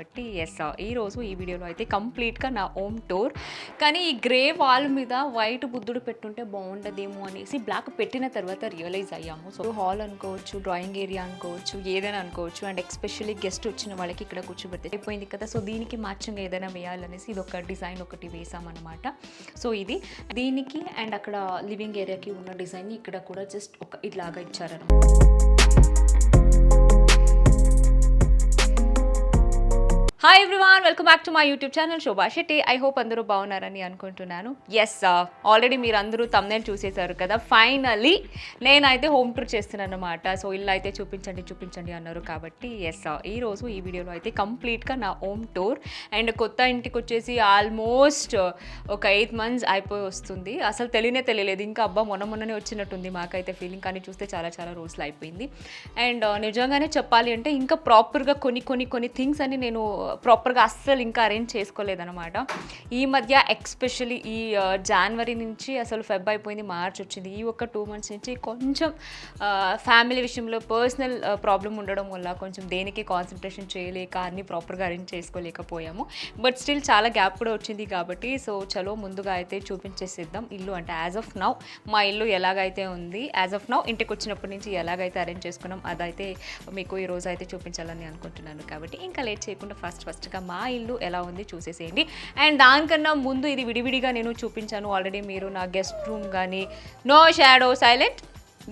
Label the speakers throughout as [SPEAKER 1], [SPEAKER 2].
[SPEAKER 1] కాబట్టి ఈరోజు ఈ వీడియోలో అయితే కంప్లీట్గా నా హోమ్ టూర్. కానీ ఈ గ్రే వాల్ మీద వైట్ బుద్ధుడు పెట్టుంటే బాగుండదేమో అనేసి బ్లాక్ పెట్టిన తర్వాత రియలైజ్ అయ్యాము. సో హాల్ అనుకోవచ్చు, డ్రాయింగ్ ఏరియా అనుకోవచ్చు, ఏదైనా అనుకోవచ్చు. అండ్ ఎస్పెషల్లీ గెస్ట్ వచ్చిన వాళ్ళకి ఇక్కడ కూర్చోబెడితే అయిపోయింది కదా. సో దీనికి మ్యాచింగ్ ఏదైనా వేయాలనేసి ఇది ఒక డిజైన్ ఒకటి వేసామన్నమాట. సో ఇది దీనికి అండ్ అక్కడ లివింగ్ ఏరియాకి ఉన్న డిజైన్ని ఇక్కడ కూడా జస్ట్ ఒక ఇలాగా ఇచ్చారన్నమాట. Hi everyone, welcome back to my YouTube channel Shobha Shetty. I hope అందరూ బాగున్నారని అనుకుంటున్నాను. ఆల్రెడీ మీరు అందరూ థంబ్నెయిల్ చూసేశారు కదా. ఫైనలీ నేనైతే హోమ్ టూర్ చేస్తున్నాను అనమాట. సో ఇల్లు అయితే చూపించండి అన్నారు కాబట్టి ఈరోజు ఈ వీడియోలో అయితే కంప్లీట్గా నా హోమ్ టూర్. అండ్ కొత్త ఇంటికి వచ్చేసి ఆల్మోస్ట్ ఒక 8 months అయిపోయి వస్తుంది. అసలు తెలియలేదు ఇంకా. మొన్ననే వచ్చినట్టుంది మాకైతే ఫీలింగ్. కానీ చూస్తే చాలా రోజులు అయిపోయింది. అండ్ నిజంగానే చెప్పాలి అంటే ఇంకా ప్రాపర్గా కొన్ని థింగ్స్ అని నేను ప్రాపర్గా అస్సలు ఇంకా అరేంజ్ చేసుకోలేదన్నమాట. ఈ మధ్య ఎక్స్పెషల్లీ ఈ జనవరి నుంచి అసలు ఫెబ్ అయిపోయింది, మార్చ్ వచ్చింది. ఈ ఒక 2 months నుంచి కొంచెం ఫ్యామిలీ విషయంలో పర్సనల్ ప్రాబ్లం ఉండడం వల్ల కొంచెం దేనికి కాన్సన్ట్రేషన్ చేయలేక అన్నీ ప్రాపర్గా అరేంజ్ చేసుకోలేకపోయాము. బట్ స్టిల్ చాలా గ్యాప్ కూడా వచ్చింది కాబట్టి సో చలో ముందుగా అయితే చూపించేసిద్దాం ఇల్లు. అంటే యాజ్ ఆఫ్ నౌ మా ఇల్లు ఎలాగైతే ఉంది, యాజ్ ఆఫ్ నౌ ఇంటికి వచ్చినప్పటి నుంచి ఎలాగైతే అరేంజ్ చేసుకున్నాం అదైతే మీకు ఈరోజు అయితే చూపించాలని అనుకుంటున్నాను. కాబట్టి ఇంకా లేట్ చేయకుండా ఫస్ట్గా మా ఇల్లు ఎలా ఉంది చూసేసేయండి. అండ్ దానికన్నా ముందు ఇది విడివిడిగా నేను చూపించాను ఆల్రెడీ. మీరు నా గెస్ట్ రూమ్ కానీ, no shadow silent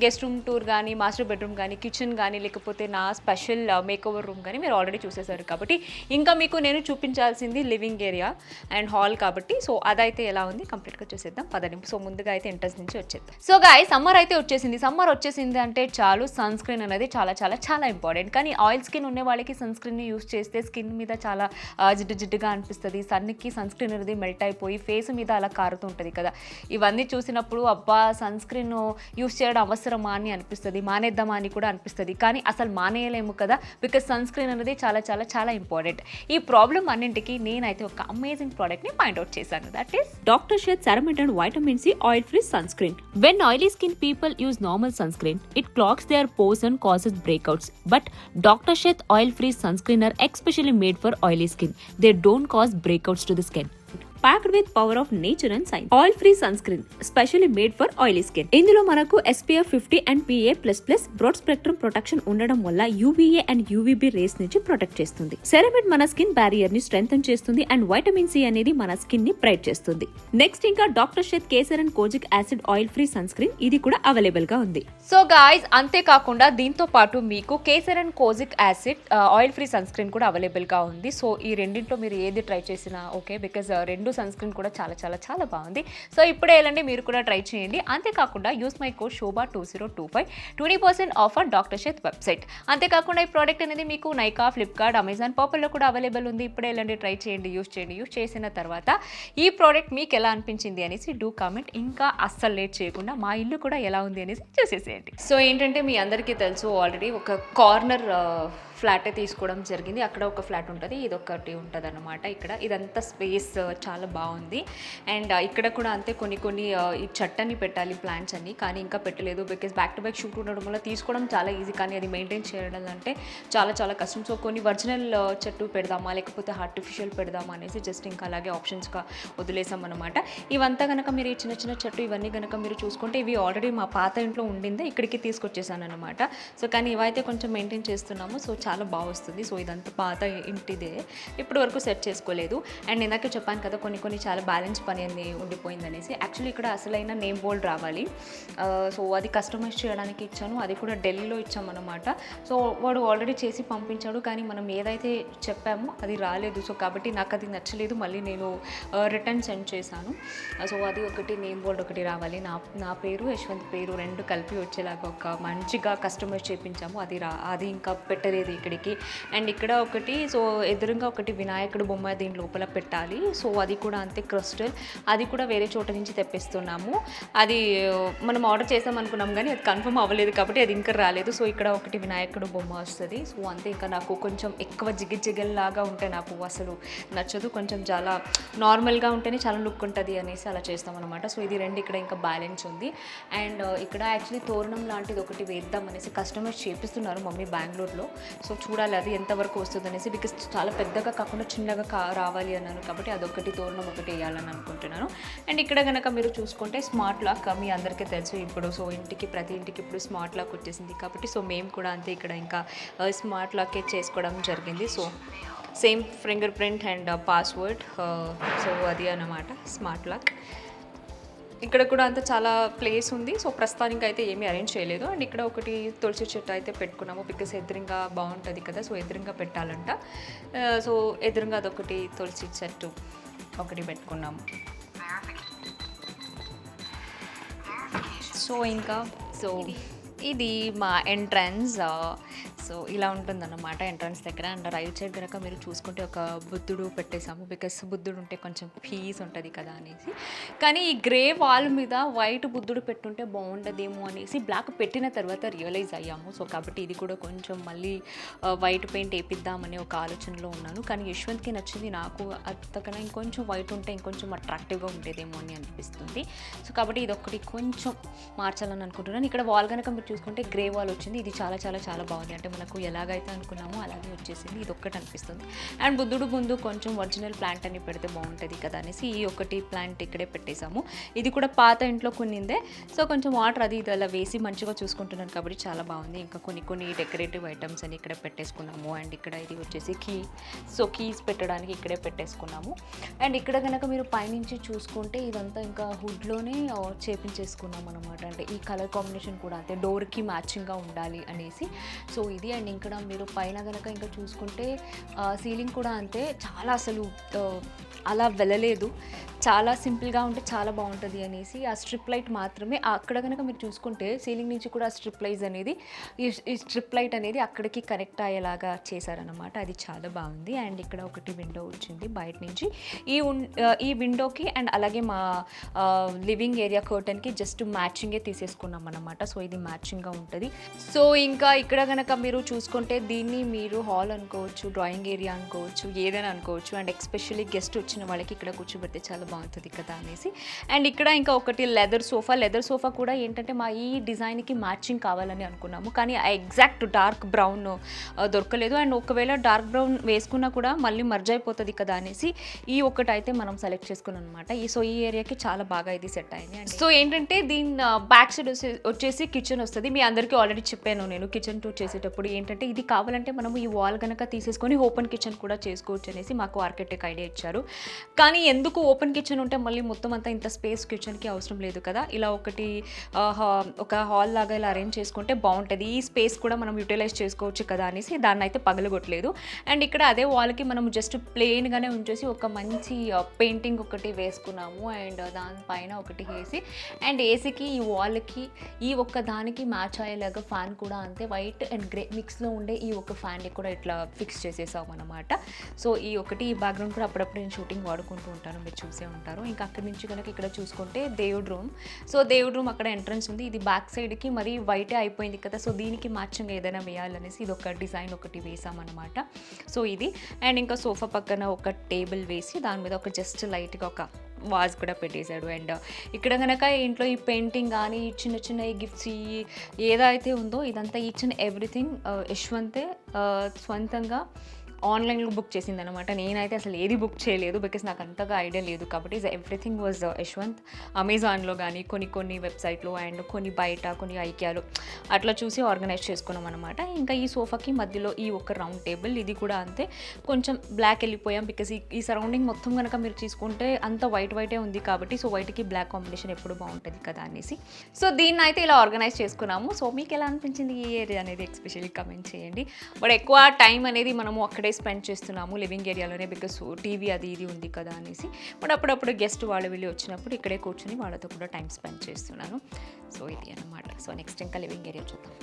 [SPEAKER 1] guest room tour కానీ, మాస్టర్ బెడ్రూమ్ కానీ, కిచెన్ కానీ, లేకపోతే నా స్పెషల్ మేకోవర్ రూమ్ కానీ మీరు ఆల్రెడీ చూసేశారు. కాబట్టి ఇంకా మీకు నేను చూపించాల్సింది లివింగ్ ఏరియా అండ్ హాల్ కాబట్టి సో అదైతే ఎలా ఉంది కంప్లీట్గా చూసేద్దాం పదండి. సో ముందుగా అయితే ఎంట్రన్స్ నుంచి వచ్చేద్దాం. సో గాయ్స్ సమ్మర్ అయితే వచ్చేసింది. సమ్మర్ వచ్చేసింది అంటే చాలు సన్ స్క్రీన్ అనేది చాలా ఇంపార్టెంట్. కానీ ఆయిల్ స్కిన్ ఉండే వాళ్ళకి సన్ స్క్రీన్ని యూస్ చేస్తే స్కిన్ మీద చాలా జిడ్డుగా అనిపిస్తుంది. సన్కి సన్ స్క్రీన్ అనేది మెల్ట్ అయిపోయి ఫేస్ మీద అలా కారుతుంటుంది కదా. ఇవన్నీ చూసినప్పుడు అబ్బా సన్ స్క్రీన్ యూస్ చేయడం అవసరమా అని అనిపిస్తుంది, మానేద్దామా అని కూడా అనిపిస్తుంది. కానీ అసలు మానేయలేము కదా, బికాజ్ సన్ స్క్రీన్ అనేది చాలా ఇంపార్టెంట్. ఈ ప్రాబ్లం అన్నింటికి నేనైతే ఒక అమేజింగ్ ప్రోడక్ట్ ని పాయింట్ అవుట్ చేశాను. That is
[SPEAKER 2] Dr. Sheth Ceramide and Vitamin C Oil Free Sunscreen. When oily skin people use normal sunscreen, it clogs their pores and causes breakouts. But Dr. Sheth Oil Free Sunscreen are especially made for oily skin. They don't cause breakouts to the skin. Packed with power of nature and science. Oil free sunscreen specially made for oily skin. ఇందులో మనకు SPF 50 and PA++ broad spectrum protection ఉండడం వల్ల UVA and UVB rays నుంచి protect చేస్తుంది. Ceramide మన skin barrier ని strengthen చేస్తుంది and vitamin C అనేది మన స్కిన్ ని బ్రైట్ చేస్తుంది. నెక్స్ట్ ఇంకా doctor Sheth Kesar and kojic acid oil free sunscreen ఇది కూడా అవైలబుల్ గా ఉంది.
[SPEAKER 1] సో గాయ్స్ అంతేకాకుండా దీంతో పాటు మీకు kesar and kojic acid oil free sunscreen కూడా అవైలబుల్ గా ఉంది. సో ఈ రెండింటిలో మీరు ఏది ట్రై చేసినా ఓకే, బికాజ్ రెండు సన్ స్క్రీన్ కూడా చాలా బాగుంది. సో ఇప్పుడే వెళ్ళండి మీరు కూడా ట్రై చేయండి. అంతేకాకుండా use my code Shobha 2025 20% offer doctor Sheth website. అంతేకాకుండా ఈ ప్రోడక్ట్ అనేది మీకు నైకా, ఫ్లిప్కార్ట్, అమెజాన్, పర్పుల్లో కూడా అవైలబుల్ ఉంది. ఇప్పుడే వెళ్ళండి ట్రై చేయండి, యూస్ చేసిన తర్వాత ఈ ప్రోడక్ట్ మీకు ఎలా అనిపించింది అనేసి డూ కామెంట్. ఇంకా అస్సలు లేట్ చేయకుండా మా ఇల్లు కూడా ఎలా ఉంది అనేసి చూసేసేయండి. సో ఏంటంటే మీ అందరికీ తెలుసు ఆల్రెడీ ఒక కార్నర్ ఫ్లాటే తీసుకోవడం జరిగింది. అక్కడ ఒక ఫ్లాట్ ఉంటుంది, ఇది ఒకటి ఉంటుంది అన్నమాట. ఇక్కడ ఇదంతా స్పేస్ చాలా బాగుంది. అండ్ ఇక్కడ కూడా అంతే కొన్ని ఈ చెట్టని పెట్టాలి ప్లాంట్స్ అన్ని, కానీ ఇంకా పెట్టలేదు. Because back to back shoot ఉండడం వల్ల తీసుకోవడం చాలా ఈజీ, కానీ అది మెయింటైన్ చేయడం అంటే చాలా కష్టం. సో కొన్ని ఒరిజినల్ చెట్టు పెడదామా లేకపోతే ఆర్టిఫిషియల్ పెడదామా అనేసి జస్ట్ ఇంకా అలాగే ఆప్షన్స్గా వదిలేసాం అనమాట. ఇవంతా కనుక మీరు చిన్న చెట్టు ఇవన్నీ కనుక మీరు చూసుకుంటే ఇవి ఆల్రెడీ మా పాత ఇంట్లో ఉండిందే ఇక్కడికి తీసుకొచ్చేసాను అనమాట. సో కానీ ఇవైతే కొంచెం మెయింటైన్ చేస్తున్నాము. సో చాలా బాగా వస్తుంది. సో ఇదంతా పాత ఇంటిదే, ఇప్పటి వరకు సెట్ చేసుకోలేదు. అండ్ ఇందాక చెప్పాను కదా కొన్ని చాలా బ్యాలెన్స్ పని అనేది ఉండిపోయింది అనేసి. యాక్చువల్లీ ఇక్కడ అసలైన నేమ్ బోర్డ్ రావాలి. సో అది కస్టమైజ్ చేయడానికి ఇచ్చాను, అది కూడా ఢిల్లీలో ఇచ్చామన్నమాట. సో వాడు ఆల్రెడీ చేసి పంపించాడు, కానీ మనం ఏదైతే చెప్పామో అది రాలేదు. సో కాబట్టి నాకు అది నచ్చలేదు, మళ్ళీ నేను రిటర్న్ సెండ్ చేశాను. సో అది ఒకటి నేమ్ బోర్డ్ ఒకటి రావాలి. నా పేరు యశ్వంత్ పేరు రెండు కలిపి వచ్చేలాగా ఒక మంచిగా కస్టమైజ్ చేయించాము. అది ఇంకా పెట్టలేదు ఇక్కడికి. అండ్ ఇక్కడ ఒకటి సో ఎదురుగా ఒకటి వినాయకుడు బొమ్మ దీని లోపల పెట్టాలి. సో అది కూడా అంతే క్రిస్టల్, అది కూడా వేరే చోట నుంచి తెప్పిస్తున్నాము. అది మనం ఆర్డర్ చేసాం అనుకున్నాం కానీ అది కన్ఫర్మ్ అవ్వలేదు కాబట్టి అది ఇంకా రాలేదు. సో ఇక్కడ ఒకటి వినాయకుడు బొమ్మ వస్తుంది. సో అంతే. ఇంకా నాకు కొంచెం ఎక్కువ జిగిజిగల్లాగా ఉంటే నాకు అసలు నచ్చదు. కొంచెం చాలా నార్మల్గా ఉంటేనే చాలా లుక్ ఉంటుంది అనేసి అలా చేస్తాం అనమాట. సో ఇది రెండు ఇక్కడ ఇంకా బ్యాలెన్స్ ఉంది. అండ్ ఇక్కడ యాక్చువల్లీ తోరణం లాంటిది ఒకటి వేద్దాం అనేసి కస్టమైజ్ చేపిస్తున్నారు మమ్మీ బెంగళూరులో. సో చూడాలి అది ఎంతవరకు వస్తుంది అనేసి, బికాస్ చాలా పెద్దగా కాకుండా చిన్నగా రావాలి అన్నాను కాబట్టి అదొకటి తోరణం ఒకటి వేయాలని అనుకుంటున్నాను. అండ్ ఇక్కడ కనుక మీరు చూసుకుంటే స్మార్ట్ లాక్ మీ అందరికీ తెలుసు ఇప్పుడు. సో ప్రతి ఇంటికి ఇప్పుడు స్మార్ట్ లాక్ వచ్చేసింది కాబట్టి సో మేము కూడా అంతే ఇక్కడ ఇంకా స్మార్ట్ లాకే చేసుకోవడం జరిగింది. So same finger print and password, so అది అన్నమాట స్మార్ట్ లాక్. ఇక్కడ కూడా అంతా చాలా ప్లేస్ ఉంది. సో ప్రస్తుతానికి అయితే ఏమీ అరేంజ్ చేయలేదు. అండ్ ఇక్కడ ఒకటి తులసి చెట్టు అయితే పెట్టుకున్నాము బికాస్ ఎదురుగా బాగుంటుంది కదా, సో ఎదురుగా పెట్టాలంట. సో ఎదురుగా అదొకటి తులసి చెట్టు ఒకటి పెట్టుకున్నాము. సో ఇంకా సో ఇది మా ఎంట్రన్స్. సో ఇలా ఉంటుందన్నమాట ఎంట్రన్స్ దగ్గర. అండ్ రైట్ సైడ్ కనుక మీరు చూసుకుంటే ఒక బుద్ధుడు పెట్టేశాము బికాస్ బుద్ధుడు ఉంటే కొంచెం పీస్ ఉంటుంది కదా అనేసి. కానీ ఈ గ్రే వాల్ మీద వైట్ బుద్ధుడు పెట్టుంటే బాగుండదేమో అనేసి బ్లాక్ పెట్టిన తర్వాత రియలైజ్ అయ్యాము. సో కాబట్టి ఇది కూడా కొంచెం మళ్ళీ వైట్ పెయింట్ వేపిద్దామనే ఒక ఆలోచనలో ఉన్నాను. కానీ యశ్వంత్కి నచ్చింది, నాకు అంతకన్నా ఇంకొంచెం వైట్ ఉంటే ఇంకొంచెం అట్రాక్టివ్గా ఉండేదేమో అని అనిపిస్తుంది. సో కాబట్టి ఇది ఒకటి కొంచెం మార్చాలని అనుకుంటున్నాను. ఇక్కడ వాల్ కనుక మీరు చూసుకుంటే గ్రే వాల్ వచ్చింది. ఇది చాలా చాలా చాలా బాగుంది. అంటే మనకు ఎలాగైతే అనుకున్నామో అలాగే వచ్చేసింది. ఇది ఒక్కటి అనిపిస్తుంది. అండ్ బుద్ధుడు ముందు కొంచెం ఒరిజినల్ ప్లాంట్ అని పెడితే బాగుంటుంది కదా అనేసి ఈ ఒకటి ప్లాంట్ ఇక్కడే పెట్టేశాము. ఇది కూడా పాత ఇంట్లో కొన్నిందే. సో కొంచెం వాటర్ అది ఇది అలా వేసి మంచిగా చూసుకుంటున్నాను కాబట్టి చాలా బాగుంది. ఇంకా కొన్ని డెకరేటివ్ ఐటమ్స్ అని ఇక్కడ పెట్టేసుకున్నాము. అండ్ ఇక్కడ ఇది వచ్చేసి కీస్ పెట్టడానికి ఇక్కడే పెట్టేసుకున్నాము. అండ్ ఇక్కడ కనుక మీరు పైనుంచి చూసుకుంటే ఇదంతా ఇంకా హుడ్లోనే చేపించేసుకున్నాం అనమాట. అంటే ఈ కలర్ కాంబినేషన్ కూడా అంతే డోర్కి మ్యాచింగ్గా ఉండాలి అనేసి. సో ఇది. అండ్ ఇక్కడ మీరు పైన కనుక ఇంకా చూసుకుంటే సీలింగ్ కూడా అంతే, చాలా అసలు అలా వెళ్ళలేదు, చాలా సింపుల్గా ఉంటే చాలా బాగుంటుంది అనేసి ఆ స్ట్రిప్ లైట్ మాత్రమే అక్కడ కనుక మీరు చూసుకుంటే సీలింగ్ నుంచి కూడా స్ట్రిప్ లైట్ అనేది ఈ స్ట్రిప్ లైట్ అనేది అక్కడికి కనెక్ట్ అయ్యేలాగా చేశారనమాట. అది చాలా బాగుంది. అండ్ ఇక్కడ ఒకటి విండో వచ్చింది బయట నుంచి. ఈ విండోకి అండ్ అలాగే మా లివింగ్ ఏరియా కర్టన్కి జస్ట్ మ్యాచింగే తీసేసుకున్నాం అనమాట. సో ఇది మ్యాచింగ్గా ఉంటుంది. సో ఇంకా ఇక్కడ కనుక మీరు చూసుకుంటే దీన్ని మీరు హాల్ అనుకోవచ్చు, డ్రాయింగ్ ఏరియా అనుకోవచ్చు, ఏదైనా అనుకోవచ్చు. అండ్ ఎస్పెషల్లీ గెస్ట్ వచ్చిన వాళ్ళకి ఇక్కడ కూర్చోబెడితే చాలా బాగుంటుంది కదా అనేసి. అండ్ ఇక్కడ ఇంకా ఒకటి లెదర్ సోఫా కూడా ఏంటంటే మా ఈ డిజైన్కి మ్యాచింగ్ కావాలని అనుకున్నాము. కానీ ఆ ఎగ్జాక్ట్ డార్క్ బ్రౌన్ దొరకలేదు. అండ్ ఒకవేళ డార్క్ బ్రౌన్ వేసుకున్నా కూడా మళ్ళీ మర్జ్ అయిపోతుంది కదా అనేసి ఈ ఒకటి అయితే మనం సెలెక్ట్ చేసుకున్నాం అనమాట. సో ఈ ఏరియాకి చాలా బాగా ఇది సెట్ అయింది. అండ్ సో ఏంటంటే దీని బ్యాక్ సైడ్ వచ్చేసి కిచెన్ వస్తుంది. మీ అందరికీ ఆల్రెడీ చెప్పాను నేను కిచెన్ టూర్ చేసేటప్పుడు ఏంటంటే ఇది కావాలంటే మనం ఈ వాల్ కనుక తీసేసుకొని ఓపెన్ కిచెన్ కూడా చేసుకోవచ్చు అనేసి మాకు ఆర్కిటెక్ట్ ఐడియా ఇచ్చారు. కానీ ఎందుకు ఓపెన్ కిచెన్ ఉంటే మళ్ళీ మొత్తం అంతా ఇంత స్పేస్ కిచెన్కి అవసరం లేదు కదా, ఇలా ఒక హాల్ లాగా ఇలా అరేంజ్ చేసుకుంటే బాగుంటుంది, ఈ స్పేస్ కూడా మనం యూటిలైజ్ చేసుకోవచ్చు కదా అనేసి దాన్ని అయితే పగలగొట్టలేదు. అండ్ ఇక్కడ అదే వాల్కి మనం జస్ట్ ప్లెయిన్గానే ఉంచేసి ఒక మంచి పెయింటింగ్ ఒకటి వేసుకున్నాము. అండ్ దానిపైన ఒకటి వేసి అండ్ ఏసీకి ఈ వాల్కి ఈ ఒక్క దానికి మ్యాచ్ అయ్యేలాగా ఫ్యాన్ కూడా అంతే వైట్ అండ్ గ్రే మిక్స్లో ఉండే ఈ ఒక ఫ్యాన్ని కూడా ఇట్లా ఫిక్స్ చేసేసాం అనమాట. సో ఈ బ్యాక్గ్రౌండ్ కూడా అప్పుడప్పుడు నేను షూటింగ్ వాడుకుంటూ ఉంటాను, మీరు చూసే ఉంటారు. ఇంకా అక్కడి నుంచి కనుక ఇక్కడ చూసుకుంటే దేవుడు రూమ్. సో దేవుడు రూమ్ అక్కడ ఎంట్రన్స్ ఉంది. ఇది బ్యాక్ సైడ్కి మరి వైటే అయిపోయింది కదా, సో దీనికి మ్యాచింగ్ ఏదైనా వేయాలనేసి ఇది ఒక డిజైన్ ఒకటి వేసామన్నమాట. సో ఇది. అండ్ ఇంకా సోఫా పక్కన ఒక టేబుల్ వేసి దాని మీద ఒక జస్ట్ లైట్గా ఒక వాజ్ కూడా పెట్టేశాడు. అండ్ ఇక్కడ కనుక ఇంట్లో ఈ పెయింటింగ్ కానీ చిన్న ఈ గిఫ్ట్స్ ఏదైతే ఉందో ఇదంతా ఈచ్ అండ్ ఎవ్రీథింగ్ యశ్వంతే స్వంతంగా ఆన్లైన్లో బుక్ చేసింది అనమాట. నేనైతే అసలు ఏది బుక్ చేయలేదు బికాస్ నాకు అంతగా ఐడియా లేదు కాబట్టి ఎవ్రీథింగ్ వాజ్ యశ్వంత్. అమెజాన్లో కానీ కొన్ని వెబ్సైట్లో అండ్ కొన్ని బయట కొన్ని ఐకియాలో అట్లా చూసి ఆర్గనైజ్ చేసుకున్నాం అనమాట. ఇంకా ఈ సోఫాకి మధ్యలో ఈ ఒక రౌండ్ టేబుల్, ఇది కూడా అంతే కొంచెం బ్లాక్ వెళ్ళిపోయాం బికాస్ ఈ సరౌండింగ్ మొత్తం కనుక మీరు తీసుకుంటే అంత వైటే ఉంది కాబట్టి సో వైట్కి బ్లాక్ కాంబినేషన్ ఎప్పుడు బాగుంటుంది కదా అనేసి సో దీన్ని అయితే ఇలా ఆర్గనైజ్ చేసుకున్నాము. సో మీకు ఎలా అనిపించింది ఈ ఏరియా అనేది ఎస్పెషల్లీ కమెంట్ చేయండి. బట్ ఎక్కువ టైం అనేది మనము అక్కడే స్పెండ్ చేస్తున్నాము లివింగ్ ఏరియాలోనే బికాస్ టీవీ అది ఇది ఉంది కదా అనేసి. బట్ అప్పుడప్పుడు గెస్ట్ వాళ్ళు వెళ్ళి వచ్చినప్పుడు ఇక్కడే కూర్చొని వాళ్ళతో కూడా టైం స్పెండ్ చేస్తున్నాను. సో ఇది అన్నమాట. సో నెక్స్ట్ ఇంకా లివింగ్ ఏరియా చూద్దాం.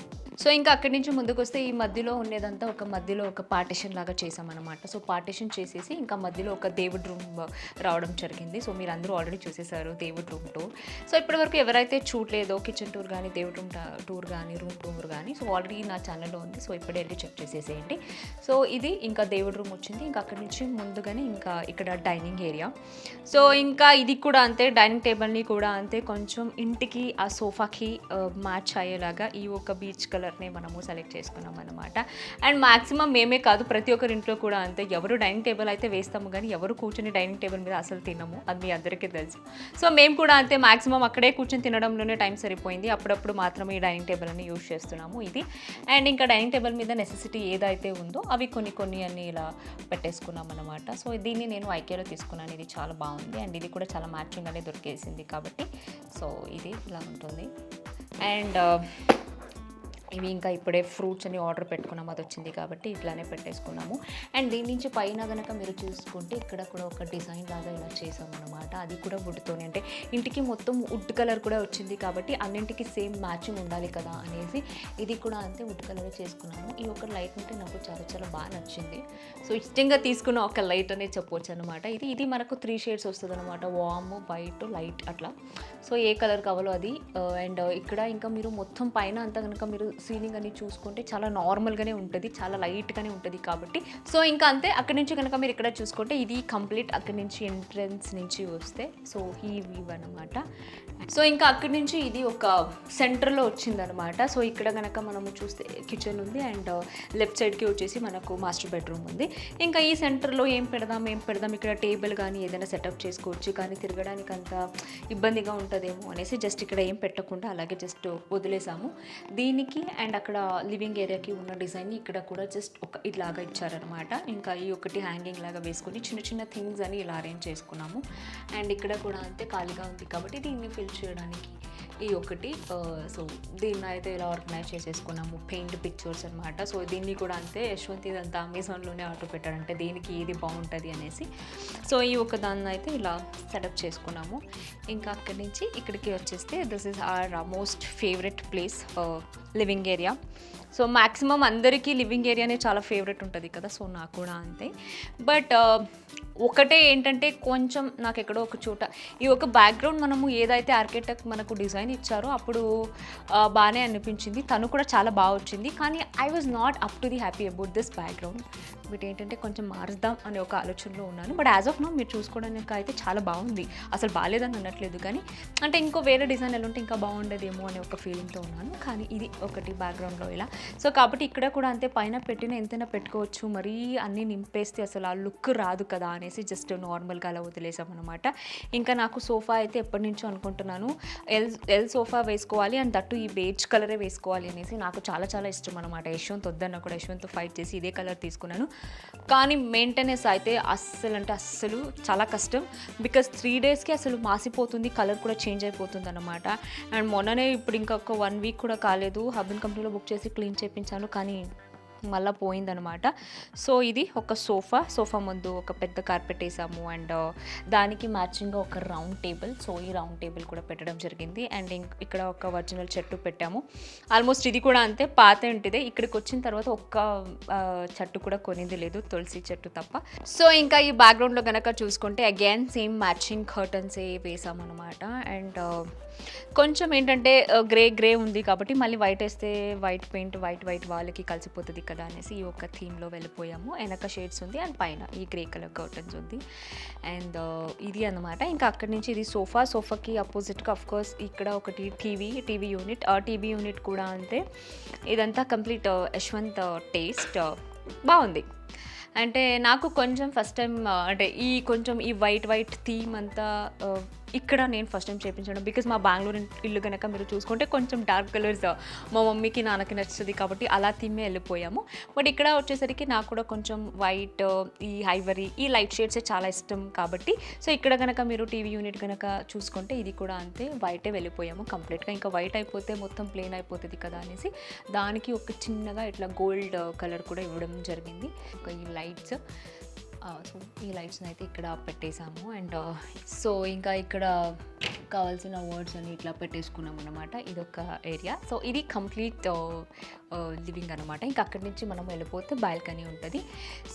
[SPEAKER 1] సో ఇంకా అక్కడి నుంచి ముందుకు వస్తే ఈ మధ్యలో ఉండేదంతా మధ్యలో ఒక పార్టిషన్ లాగా చేసామన్నమాట. సో పార్టిషన్ చేసేసి ఇంకా మధ్యలో ఒక దేవుడి రూమ్ రావడం జరిగింది. సో మీరు అందరూ ఆల్రెడీ చూసేసారు దేవుడి రూమ్ టూర్. సో ఇప్పటివరకు ఎవరైతే చూడలేదో కిచెన్ టూర్ కానీ దేవుడి రూమ్ టూర్ కానీ రూమ్ టూర్ కానీ సో ఆల్రెడీ నా ఛానల్లో ఉంది. సో ఇప్పుడే వెళ్ళి చెక్ చేసేసేయండి. సో ఇది ఇంకా దేవుడి రూమ్ వచ్చింది. ఇంకా అక్కడి నుంచి ముందుగానే ఇంకా ఇక్కడ డైనింగ్ ఏరియా. సో ఇంకా ఇది కూడా అంతే, డైనింగ్ టేబుల్ని కూడా అంతే కొంచెం ఇంటికి ఆ సోఫాకి మ్యాచ్ అయ్యేలాగా ఈ ఒక బీచ్ కలర్ కలర్ని మనము సెలెక్ట్ చేసుకున్నాం అనమాట. అండ్ మ్యాక్సిమం మేమే కాదు, ప్రతి ఒక్కరి ఇంట్లో కూడా అంతే. ఎవరు డైనింగ్ టేబుల్ అయితే వేస్తాము కానీ ఎవరు కూర్చొని డైనింగ్ టేబుల్ మీద అసలు తినము, అది మీ అందరికీ తెలుసు. సో మేము కూడా అంతే, మ్యాక్సిమం అక్కడే కూర్చొని తినడంలోనే టైం సరిపోయింది. అప్పుడప్పుడు మాత్రమే ఈ డైనింగ్ టేబుల్ అని యూజ్ చేస్తున్నాము ఇది. అండ్ ఇంకా డైనింగ్ టేబుల్ మీద నెసెసిటీ ఏదైతే ఉందో అవి కొన్ని అన్ని ఇలా పెట్టేసుకున్నాం అనమాట. సో దీన్ని నేను ఐకేలో తీసుకున్నాను, ఇది చాలా బాగుంది. అండ్ ఇది కూడా చాలా మ్యాచింగ్ అనేది దొరికేసింది కాబట్టి సో ఇది ఇలా ఉంటుంది. అండ్ ఇవి ఇంకా ఇప్పుడే ఫ్రూట్స్ అని ఆర్డర్ పెట్టుకున్నాము, అది వచ్చింది కాబట్టి ఇట్లానే పెట్టేసుకున్నాము. అండ్ దీని నుంచి పైన కనుక మీరు చూసుకుంటే ఇక్కడ కూడా ఒక డిజైన్ లాగా ఇలా చేసాము అనమాట. అది కూడా వుడ్తోనే, అంటే ఇంటికి మొత్తం వుడ్ కలర్ కూడా వచ్చింది కాబట్టి అన్నింటికి సేమ్ మ్యాచింగ్ ఉండాలి కదా అనేసి ఇది కూడా అంతే వుడ్ కలర్ చేసుకున్నాము. ఈ ఒక లైట్ అంటే నాకు చాలా చాలా బాగా నచ్చింది. సో ఇష్టంగా తీసుకున్న ఒక లైట్ అనేది చెప్పవచ్చు అనమాట. ఇది మనకు 3 షేడ్స్ వస్తుంది అనమాట, వామ్, వైట్, లైట్ అట్లా. సో ఏ కలర్ కావాలో అది. అండ్ ఇక్కడ ఇంకా మీరు మొత్తం పైన అంతా కనుక మీరు సీలింగ్ అని చూసుకుంటే చాలా నార్మల్గానే ఉంటుంది, చాలా లైట్గానే ఉంటుంది కాబట్టి సో ఇంకా అంతే. అక్కడి నుంచి కనుక మీరు ఇక్కడ చూసుకుంటే ఇది కంప్లీట్ అక్కడి నుంచి ఎంట్రన్స్ నుంచి వస్తే సో ఈ వ్యూ అనమాట. సో ఇంకా అక్కడి నుంచి ఇది ఒక సెంటర్లో వచ్చిందనమాట. సో ఇక్కడ కనుక మనము చూస్తే కిచెన్ ఉంది అండ్ లెఫ్ట్ సైడ్కి వచ్చేసి మనకు మాస్టర్ బెడ్రూమ్ ఉంది. ఇంకా ఈ సెంటర్లో ఏం పెడదాం ఇక్కడ టేబుల్ కానీ ఏదైనా సెటప్ చేసుకోవచ్చు, కానీ తిరగడానికి అంత ఇబ్బందిగా ఉంటుందేమో అనేసి జస్ట్ ఇక్కడ ఏం పెట్టకుండా అలాగే జస్ట్ వదిలేసాము. దీనికి అండ్ అక్కడ లివింగ్ ఏరియాకి ఉన్న డిజైన్ని ఇక్కడ కూడా జస్ట్ ఒక ఇలాగా ఇచ్చారనమాట. ఇంకా ఈ ఒకటి హ్యాంగింగ్ లాగా వేసుకొని చిన్న థింగ్స్ అని ఇలా అరేంజ్ చేసుకున్నాము. అండ్ ఇక్కడ కూడా అంతే ఖాళీగా ఉంది కాబట్టి దీన్ని ఫిల్ చేయడానికి ఈ ఒకటి సో దీన్ని అయితే ఇలా ఆర్గనైజ్ చేసేసుకున్నాము. పెయింట్ పిక్చర్స్ అనమాట. సో దీన్ని కూడా అంతే యశ్వంత్ ఇదంతా అమెజాన్లోనే ఆర్డర్ పెట్టాడంటే దేనికి ఏది బాగుంటుంది అనేసి. సో ఈ ఒక దాన్ని అయితే ఇలా సెటప్ చేసుకున్నాము. ఇంకా అక్కడి నుంచి ఇక్కడికి వచ్చేస్తే this is our most favourite place, living area. So maximum అందరికీ లివింగ్ ఏరియానే చాలా ఫేవరెట్ ఉంటుంది కదా, సో నాకు కూడా అంతే. బట్ ఒకటే ఏంటంటే కొంచెం నాకు ఎక్కడో ఒక చోట ఈ ఒక బ్యాక్గ్రౌండ్ మనము ఏదైతే ఆర్కిటెక్ట్ మనకు డిజైన్ ఇచ్చారో అప్పుడు బాగానే అనిపించింది, తను కూడా చాలా బాగా వచ్చింది. కానీ I was not up to the happy about this background. But ఏంటంటే కొంచెం మారుద్దాం అనే ఒక ఆలోచనలో ఉన్నాను. బట్ యాజ్ ఆఫ్ నౌ మీరు చూసుకోవడానికి అయితే చాలా బాగుంది, అసలు బాగాలేదని అనట్లేదు, కానీ అంటే ఇంకో వేరే డిజైన్ ఎలా ఉంటే ఇంకా బాగుండేదేమో అనే ఒక ఫీలింగ్తో ఉన్నాను. కానీ ఇది ఒకటి బ్యాక్గ్రౌండ్లో ఇలా. సో కాబట్టి ఇక్కడ కూడా అంతే, పైన పెట్టిన ఎంతైనా పెట్టుకోవచ్చు, మరీ అన్నీ నింపేస్తే అసలు ఆ లుక్ రాదు కదా అనేసి జస్ట్ నార్మల్గా అలా వదిలేసామన్నమాట. ఇంకా నాకు సోఫా అయితే ఎప్పటి నుంచో అనుకుంటున్నాను ఎల్ సోఫా వేసుకోవాలి అండ్ దట్టు ఈ బేజ్ కలరే వేసుకోవాలి అనేసి. నాకు చాలా చాలా ఇష్టం అనమాట. యశ్వంత్ వద్దన్న కూడా యశ్వంత్ ఫైట్ చేసి ఇదే కలర్ తీసుకున్నాను. కానీ మెయింటెనెన్స్ అయితే అస్సలు చాలా కష్టం. బికాస్ 3 డేస్కి అసలు మాసిపోతుంది, కలర్ కూడా చేంజ్ అయిపోతుంది అనమాట. అండ్ మొన్ననే ఇప్పుడు ఇంకా ఒక 1 వీక్ కూడా కాలేదు, హబ్ కంపెనీలో బుక్ చేసి క్లీన్ చేయించాను, కానీ మళ్ళీ పోయిందనమాట. సో ఇది ఒక సోఫా ముందు ఒక పెద్ద కార్పెట్ వేసాము అండ్ దానికి మ్యాచింగ్గా ఒక రౌండ్ టేబుల్. సో ఈ రౌండ్ టేబుల్ కూడా పెట్టడం జరిగింది. అండ్ ఇక్కడ ఒక ఒరిజినల్ చెట్టు పెట్టాము. ఆల్మోస్ట్ ఇది కూడా అంతే, పాత ఇంటిదే. ఇక్కడికి వచ్చిన తర్వాత ఒక్క చెట్టు కూడా కొనింది లేదు, తులసి చెట్టు తప్ప. సో ఇంకా ఈ బ్యాక్గ్రౌండ్లో కనుక చూసుకుంటే అగైన్ సేమ్ మ్యాచింగ్ కర్టన్సే వేసామన్నమాట. అండ్ కొంచెం ఏంటంటే గ్రే ఉంది కాబట్టి మళ్ళీ వైట్ వేస్తే వైట్ పెయింట్ వైట్ వాళ్ళకి కలిసిపోతుంది కదా అనేసి ఈ ఒక థీమ్లో వెళ్ళిపోయాము. వెనక షేడ్స్ ఉంది అండ్ పైన ఈ గ్రే కలర్ కర్టన్స్ ఉంది. అండ్ ఇది అన్నమాట. ఇంకా అక్కడి నుంచి ఇది సోఫాకి అపోజిట్గా అఫ్కోర్స్ ఇక్కడ ఒకటి టీవీ యూనిట్ కూడా అంతే. ఇదంతా కంప్లీట్ యశ్వంత్ టేస్ట్ బాగుంది. అంటే నాకు కొంచెం ఫస్ట్ టైం అంటే కొంచెం ఈ వైట్ థీమ్ అంతా ఇక్కడ నేను ఫస్ట్ టైం చేయించడం. బికాజ్ మా బెంగళూరు ఇల్లు కనుక మీరు చూసుకుంటే కొంచెం డార్క్ కలర్స్ మా మమ్మీకి నాన్నకి నచ్చుతుంది కాబట్టి అలా థీమే వెళ్ళిపోయాము. బట్ ఇక్కడ వచ్చేసరికి నాకు కూడా కొంచెం వైట్, ఈ ఐవరీ, ఈ లైట్ షేడ్సే చాలా ఇష్టం కాబట్టి సో ఇక్కడ కనుక మీరు టీవీ యూనిట్ కనుక చూసుకుంటే ఇది కూడా అంతే వైటే వెళ్ళిపోయాము కంప్లీట్గా. ఇంకా వైట్ అయిపోతే మొత్తం ప్లెయిన్ అయిపోతుంది కదా అనేసి దానికి ఒక చిన్నగా ఇట్లా గోల్డ్ కలర్ కూడా ఇవ్వడం జరిగింది. ఇంకా ఈ లైట్స్, సో ఈ లైట్స్ని అయితే ఇక్కడ పెట్టేసాము. అండ్ సో ఇంకా ఇక్కడ కావాల్సిన వర్డ్స్ అని ఇట్లా పెట్టేసుకున్నాం అనమాట. ఇదొక ఏరియా. సో ఇది కంప్లీట్ లివింగ్ అనమాట. ఇంకా అక్కడి నుంచి మనం వెళ్ళిపోతే బాల్కనీ ఉంటుంది.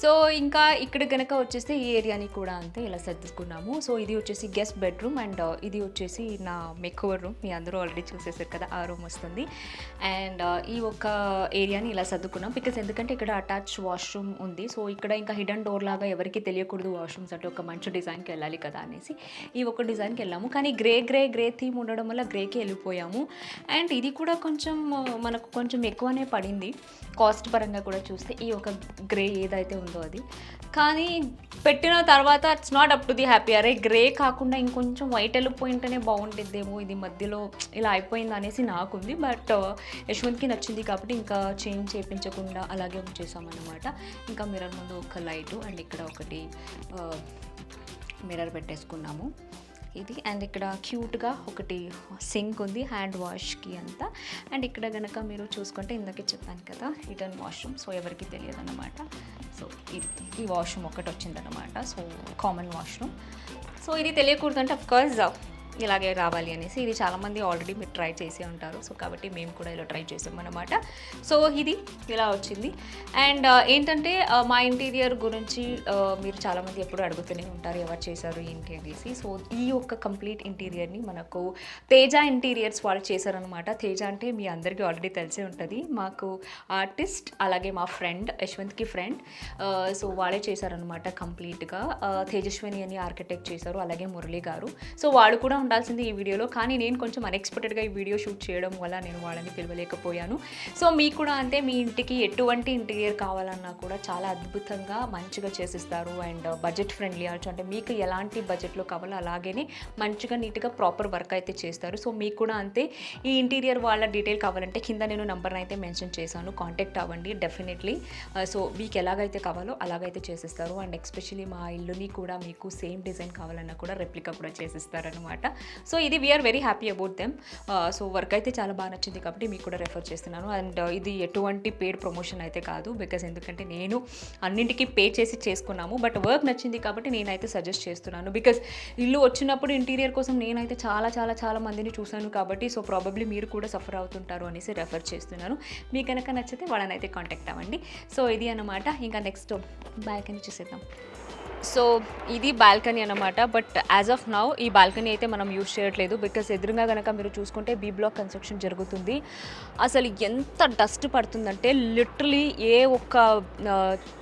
[SPEAKER 1] సో ఇంకా ఇక్కడ కనుక వచ్చేస్తే ఈ ఏరియాని కూడా అంతే ఇలా సర్దుకున్నాము. సో ఇది వచ్చేసి గెస్ట్ బెడ్రూమ్ అండ్ ఇది వచ్చేసి నా మేకోవర్ రూమ్. మీ అందరూ ఆల్రెడీ చూసేసారు కదా, ఆ రూమ్ వస్తుంది. అండ్ ఈ ఒక ఏరియాని ఇలా సర్దుకున్నాం బికాజ్ ఎందుకంటే ఇక్కడ అటాచ్ వాష్రూమ్ ఉంది. సో ఇక్కడ ఇంకా హిడెన్ డోర్ లాగా ఎవరికి తెలియకూడదు వాష్రూమ్స్ అంటే ఒక మంచి డిజైన్కి వెళ్ళాలి కదా అనేసి ఈ ఒక డిజైన్కి వెళ్ళాము. కానీ గ్రే గ్రే థీమ్ ఉండడం వల్ల గ్రేకి వెళ్ళిపోయాము. అండ్ ఇది కూడా కొంచెం మనకు కొంచెం ఎక్కువనే పడింది కాస్ట్ పరంగా కూడా చూస్తే, ఈ ఒక గ్రే ఏదైతే ఉందో అది. కానీ పెట్టిన తర్వాత it's not up to the happy. అరే గ్రే కాకుండా ఇంకొంచెం వైట్ వెళ్ళిపోయింటేనే బాగుంటుందేమో, ఇది మధ్యలో ఇలా అయిపోయింది అనేసి నాకుంది. బట్ యశ్వంత్కి నచ్చింది కాబట్టి ఇంకా చేంజ్ చేయించకుండా అలాగే ఉంచేసామన్నమాట. ఇంకా మిర్రర్ ముందు ఒక లైటు అండ్ ఇక్కడ ఒకటి మిర్రర్ పెట్టేసుకున్నాము ఇది. అండ్ ఇక్కడ క్యూట్గా ఒకటి సింక్ ఉంది హ్యాండ్ వాష్కి అంతా. అండ్ ఇక్కడ కనుక మీరు చూసుకుంటే ఇందాకే చెప్పాను కదా రిటర్న్ వాష్రూమ్, సో ఎవరికి తెలియదు అన్నమాట. సో ఈ వాష్రూమ్ ఒకటి వచ్చిందన్నమాట, సో కామన్ వాష్రూమ్. సో ఇది తెలియకూడదంటే అఫ్కోర్స్ ఇలాగే రావాలి అనేసి. ఇది చాలామంది ఆల్రెడీ మీరు ట్రై చేసే ఉంటారు, సో కాబట్టి మేము కూడా ఇలా ట్రై చేసాం అన్నమాట. సో ఇది ఇలా వచ్చింది. అండ్ ఏంటంటే మా ఇంటీరియర్ గురించి మీరు చాలామంది ఎప్పుడు అడుగుతూనే ఉంటారు ఎవరు చేశారు ఏంటి అనేసి. సో ఈ యొక్క కంప్లీట్ ఇంటీరియర్ని మనకు తేజ ఇంటీరియర్స్ వాళ్ళు చేశారనమాట. తేజ అంటే మీ అందరికీ ఆల్రెడీ తెలిసే ఉంటుంది, మాకు ఆర్టిస్ట్ అలాగే మా ఫ్రెండ్ యశ్వంత్కి ఫ్రెండ్. సో వాళ్ళే చేశారనమాట కంప్లీట్గా. తేజస్విని అని ఆర్కిటెక్ట్ చేశారు, అలాగే మురళి గారు. సో వాళ్ళు కూడా ఉండాల్సింది ఈ వీడియోలో, కానీ నేను కొంచెం అన్ఎక్స్పెక్టెడ్గా ఈ వీడియో షూట్ చేయడం వల్ల నేను వాళ్ళని పిలవలేకపోయాను. సో మీకు కూడా అంతే, మీ ఇంటికి ఎటువంటి ఇంటీరియర్ కావాలన్నా కూడా చాలా అద్భుతంగా మంచిగా చేసిస్తారు. అండ్ బడ్జెట్ ఫ్రెండ్లీ అంటే మీకు ఎలాంటి బడ్జెట్లో కావాలో అలాగే మంచిగా నీట్గా ప్రాపర్ వర్క్ అయితే చేస్తారు. సో మీకు కూడా అంతే, ఈ ఇంటీరియర్ వాళ్ళ డీటెయిల్ కావాలంటే కింద నేను నెంబర్ని అయితే మెన్షన్ చేశాను, కాంటాక్ట్ అవ్వండి డెఫినెట్లీ. సో మీకు ఎలాగైతే కావాలో అలాగైతే చేసిస్తారు. అండ్ ఎస్పెషలీ మా ఇల్లుని కూడా మీకు సేమ్ డిజైన్ కావాలన్నా కూడా రెప్లికా కూడా చేసిస్తారనమాట. సో ఇది we're very happy about them. So work అయితే చాలా బాగా నచ్చింది కాబట్టి మీకు కూడా రెఫర్ చేస్తున్నాను. అండ్ ఇది ఎటువంటి పెయిడ్ ప్రమోషన్ అయితే కాదు, బికాజ్ ఎందుకంటే నేను అన్నింటికీ పే చేసి చేసుకున్నాము, బట్ వర్క్ నచ్చింది కాబట్టి నేనైతే సజెస్ట్ చేస్తున్నాను. బికాజ్ ఇల్లు వచ్చినప్పుడు ఇంటీరియర్ కోసం నేనైతే చాలా మందిని చూశాను కాబట్టి, సో ప్రాబబ్లీ మీరు కూడా సఫర్ అవుతుంటారు అనేసి రెఫర్ చేస్తున్నాను. మీకు కనుక నచ్చితే వాళ్ళని అయితే కాంటాక్ట్ అవ్వండి. సో ఇది అన్నమాట. ఇంకా నెక్స్ట్ బాల్కనీ చూసేద్దాం. సో ఇది బాల్కనీ అనమాట. బట్ యాజ్ ఆఫ్ నౌ ఈ బాల్కనీ అయితే మనం యూజ్ చేయట్లేదు, బికాస్ ఎదురుగా కనుక మీరు చూసుకుంటే బీ బ్లాక్ కన్స్ట్రక్షన్ జరుగుతుంది. అసలు ఎంత డస్ట్ పడుతుందంటే లిటరలీ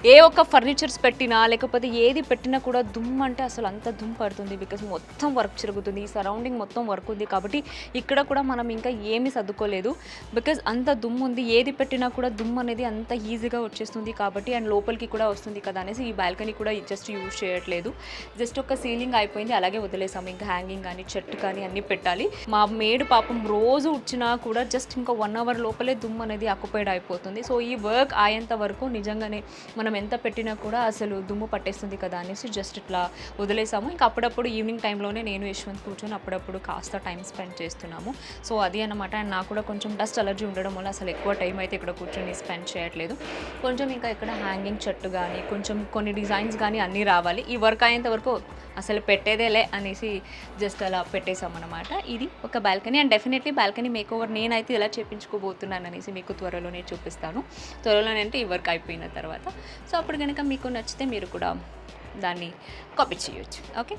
[SPEAKER 1] ఏ ఒక్క ఫర్నిచర్స్ పెట్టినా లేకపోతే ఏది పెట్టినా కూడా దుమ్ము అంటే అసలు అంత దుమ్ము పడుతుంది. బికాస్ మొత్తం వర్క్ జరుగుతుంది, ఈ సరౌండింగ్ మొత్తం వర్క్ ఉంది కాబట్టి ఇక్కడ కూడా మనం ఇంకా ఏమీ సర్దుకోలేదు, బికాజ్ అంత దుమ్ము ఉంది. ఏది పెట్టినా కూడా దుమ్ము అనేది అంత ఈజీగా వచ్చేస్తుంది కాబట్టి, అండ్ లోపలికి కూడా వస్తుంది కదా అనేసి ఈ బాల్కనీ కూడా జస్ట్ యూజ్ చేయట్లేదు. జస్ట్ ఒక సీలింగ్ అయిపోయింది అలాగే వదిలేసాము. ఇంకా హ్యాంగింగ్ కానీ చెట్టు కానీ అన్నీ పెట్టాలి. మా మేడు పాపం రోజు వచ్చినా కూడా జస్ట్ ఇంకా 1 అవర్ లోపలే దుమ్ము అనేది ఆక్యుపైడ్ అయిపోతుంది. సో ఈ వర్క్ అయ్యేంత వరకు నిజంగానే మనం ఎంత పెట్టినా కూడా అసలు దుమ్ము పట్టేస్తుంది కదా అనేసి జస్ట్ ఇట్లా వదిలేసాము. ఇంకా అప్పుడప్పుడు ఈవినింగ్ టైంలోనే నేను యశ్వంత్ కూర్చొని అప్పుడప్పుడు కాస్త టైం స్పెండ్ చేస్తున్నాము. సో అది అనమాట. అండ్ నాకు కూడా కొంచెం డస్ట్ అలర్జీ ఉండడం వల్ల అసలు ఎక్కువ టైం అయితే ఇక్కడ కూర్చొని స్పెండ్ చేయట్లేదు. కొంచెం ఇంకా ఇక్కడ హ్యాంగింగ్ చెట్టు కానీ కొంచెం కొన్ని డిజైన్స్ కానీ అన్నీ రావాలి. ఈ వర్క్ అయ్యేంత వరకు అసలు పెట్టేదేలే అనేసి జస్ట్ అలా పెట్టేసామన్నమాట. ఇది ఒక balcony. And definitely balcony make over నేనైతే ఎలా చేయించుకోబోతున్నాను అనేసి మీకు త్వరలోనే చూపిస్తాను. త్వరలోనే అంటే ఈ వర్క్ అయిపోయిన తర్వాత. సో అప్పుడు కనుక మీకు నచ్చితే మీరు కూడా దాన్ని కాపీ చేయొచ్చు. ఓకే,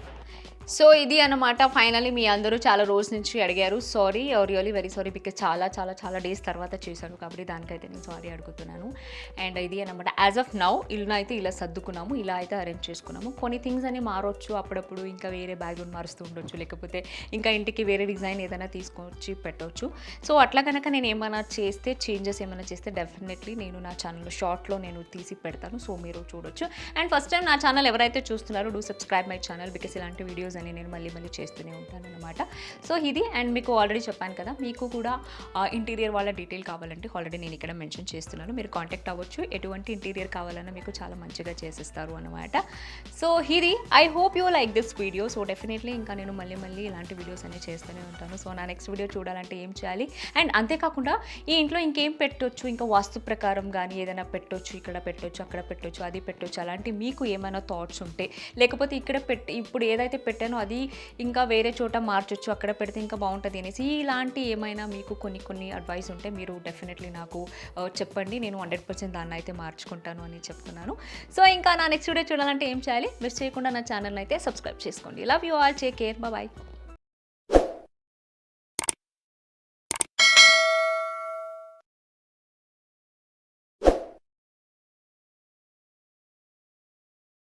[SPEAKER 1] సో ఇది అన్నమాట. ఫైనల్లీ మీ అందరూ చాలా రోజు నుంచి అడిగారు. Sorry, really very sorry, because చాలా డేస్ తర్వాత చేశాను కాబట్టి దానికైతే నేను సారీ అడుగుతున్నాను. అండ్ ఇది అన్నమాట. యాజ్ ఆఫ్ నౌ ఇల్లు అయితే ఇలా సర్దుకున్నాము, ఇలా అయితే అరేంజ్ చేసుకున్నాము. కొన్ని థింగ్స్ అని మారొచ్చు అప్పుడప్పుడు, ఇంకా వేరే బ్యాక్గ్రౌండ్ మారుస్తూ ఉండొచ్చు, లేకపోతే ఇంకా ఇంటికి వేరే డిజైన్ ఏదైనా తీసుకొచ్చి పెట్టవచ్చు. సో అట్లా కనుక నేను ఏమైనా చేస్తే చేంజెస్ ఏమైనా చేస్తే డెఫినెట్లీ నేను నా ఛానల్లో షార్ట్లో నేను తీసి పెడతాను. సో మీరు చూడొచ్చు. అండ్ ఫస్ట్ టైం నా ఛానల్ ఎవరైతే చూస్తున్నారో do subscribe my channel, because ఇలాంటి వీడియోస్ అని నేను మళ్ళీ చేస్తూనే ఉంటాను అనమాట. సో ఇది. అండ్ మీకు ఆల్రెడీ చెప్పాను కదా, మీకు కూడా ఇంటీరియర్ వాళ్ళ డీటెయిల్ కావాలంటే ఆల్రెడీ నేను ఇక్కడ మెన్షన్ చేస్తున్నాను, మీరు కాంటాక్ట్ అవ్వచ్చు. ఎటువంటి ఇంటీరియర్ కావాలన్నా మీకు చాలా మంచిగా చేసిస్తారు అనమాట. సో ఇది. I hope you like this video. So definitely ఇంకా నేను మళ్ళీ ఇలాంటి వీడియోస్ అన్నీ చేస్తూనే ఉంటాను. సో నా నెక్స్ట్ వీడియో చూడాలంటే ఏం చేయాలి, అండ్ అంతేకాకుండా ఈ ఇంట్లో ఇంకేం పెట్టొచ్చు, ఇంకా వాస్తు ప్రకారం కానీ ఏదైనా పెట్టొచ్చు, ఇక్కడ పెట్టొచ్చు, అక్కడ పెట్టొచ్చు, అది పెట్టొచ్చు, అలాంటి మీకు ఏమైనా థాట్స్ ఉంటే, లేకపోతే ఇక్కడ ఇప్పుడు ఏదైతే పెట్టానో అది ఇంకా వేరే చోట మార్చొచ్చు, అక్కడ పెడితే ఇంకా బాగుంటుంది అనేసి ఇలాంటి ఏమైనా మీకు కొన్ని అడ్వైస్ ఉంటే మీరు డెఫినెట్లీ నాకు చెప్పండి. నేను 100% దాన్ని అయితే మార్చుకుంటాను అని చెప్తున్నాను. సో ఇంకా నా నెక్స్ట్ వీడియో చూడాలంటే ఏం చేయాలి, మిస్ చేయకుండా నా ఛానల్ అయితే సబ్స్క్రైబ్ చేసుకోండి. Love you all, take care, bye.